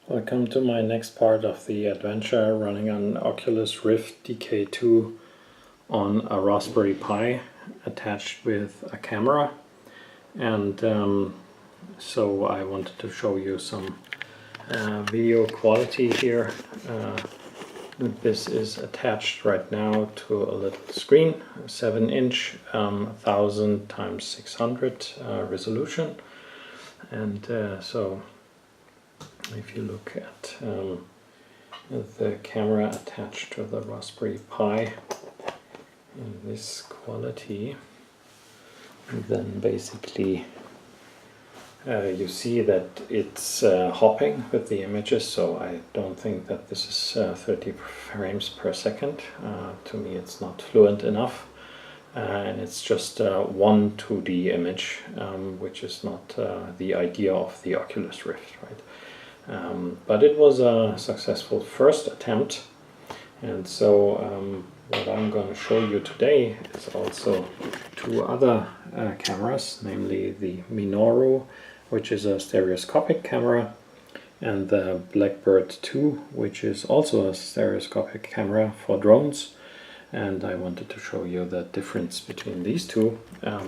Welcome to my next part of the adventure running an Oculus Rift DK2 on a Raspberry Pi attached with a camera, and so I wanted to show you some video quality here. This is attached right now to a little screen, 7-inch 1000 x 600 resolution, and so if you look at the camera attached to the Raspberry Pi in this quality, then basically you see that it's hopping with the images, so I don't think that this is 30 frames per second. To me it's not fluent enough, and it's just one 2D image, which is not the idea of the Oculus Rift, right? But it was a successful first attempt, and so what I'm going to show you today is also two other cameras, namely the Minoru, which is a stereoscopic camera, and the Blackbird 2, which is also a stereoscopic camera for drones. And I wanted to show you the difference between these two,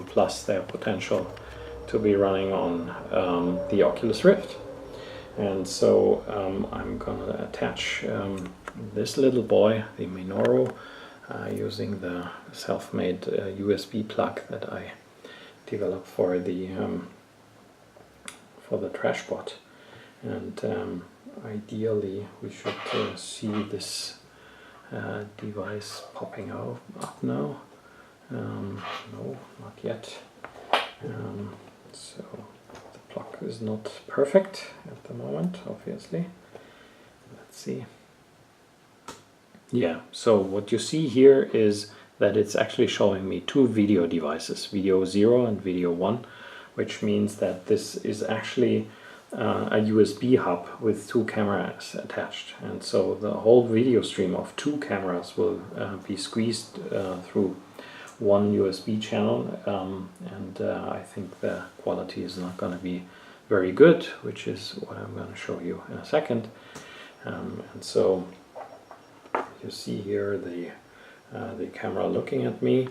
plus their potential to be running on the Oculus Rift. And so I'm going to attach this little boy, the Minoru, using the self-made USB plug that I developed for the TrashBot. And ideally we should see this device popping up now. No, not yet. So the plug is not perfect at the moment, obviously. Let's see. Yeah, so what you see here is that it's actually showing me two video devices, video 0 and video 1, which means that this is actually a USB hub with two cameras attached, and so the whole video stream of two cameras will be squeezed through one USB channel, and I think the quality is not going to be very good, which is what I'm going to show you in a second. And so you see here the camera looking at me.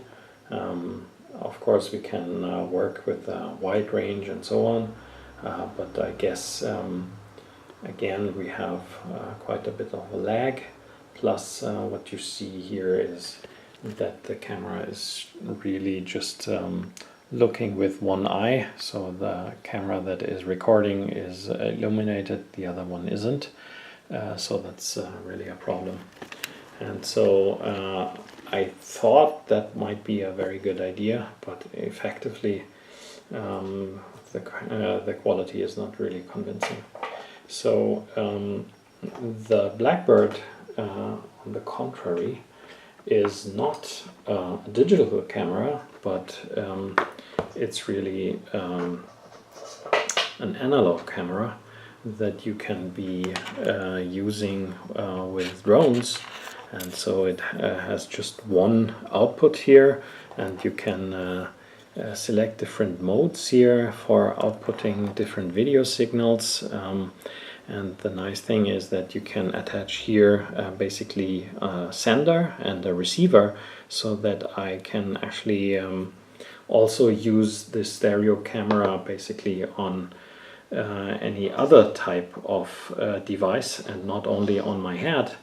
Of course we can work with a wide range and so on, but I guess again we have quite a bit of a lag, plus what you see here is that the camera is really just looking with one eye, so the camera that is recording is illuminated, the other one isn't, so that's really a problem. And so I thought that might be a very good idea, but effectively the quality is not really convincing. So the Blackbird, on the contrary, is not a digital camera, but it's really an analog camera that you can be using with drones. And so it has just one output here, and you can select different modes here for outputting different video signals. And the nice thing is that you can attach here basically a sender and a receiver, so that I can actually also use the stereo camera basically on any other type of device, and not only on my head.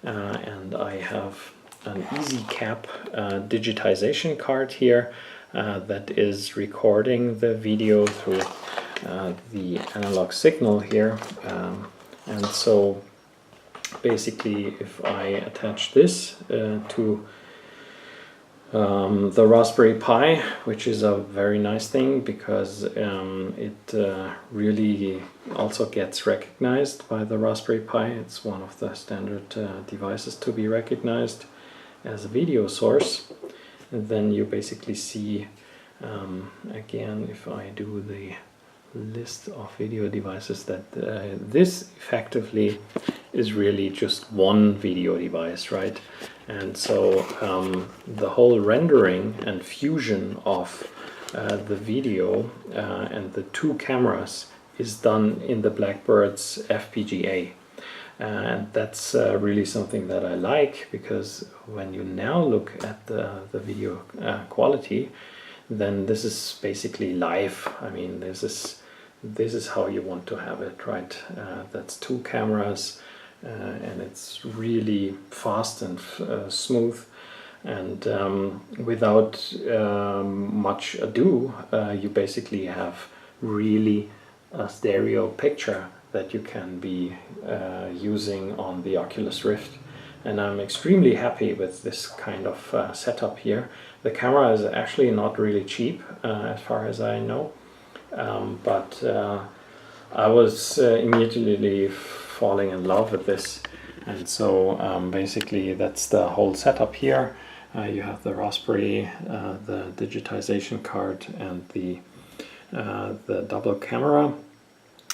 And I have an EasyCap digitization card here that is recording the video through the analog signal here, and so basically if I attach this to the Raspberry Pi, which is a very nice thing because it really also gets recognized by the Raspberry Pi. It's one of the standard devices to be recognized as a video source. And then you basically see, again, if I do the list of video devices, that this effectively is really just one video device, right? And so the whole rendering and fusion of the video and the two cameras is done in the Blackbird's FPGA. And that's really something that I like, because when you now look at the video quality, then this is basically live. I mean, this is how you want to have it, right? That's 2 cameras, and it's really fast and smooth. And without much ado, you basically have really a stereo picture that you can be using on the Oculus Rift. And I'm extremely happy with this kind of setup here. The camera is actually not really cheap, as far as I know, but I was immediately falling in love with this. And so basically that's the whole setup here. You have the Raspberry, the digitization card, and the double camera.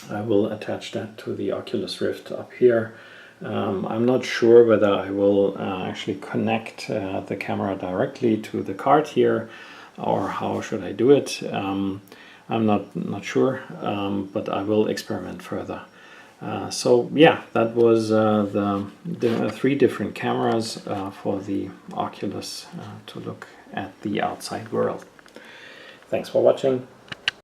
I will attach that to the Oculus Rift up here. I'm not sure whether I will actually connect the camera directly to the card here, or how should I do it. I'm not sure, but I will experiment further. So yeah, that was the 3 different cameras for the Oculus to look at the outside world. Thanks for watching.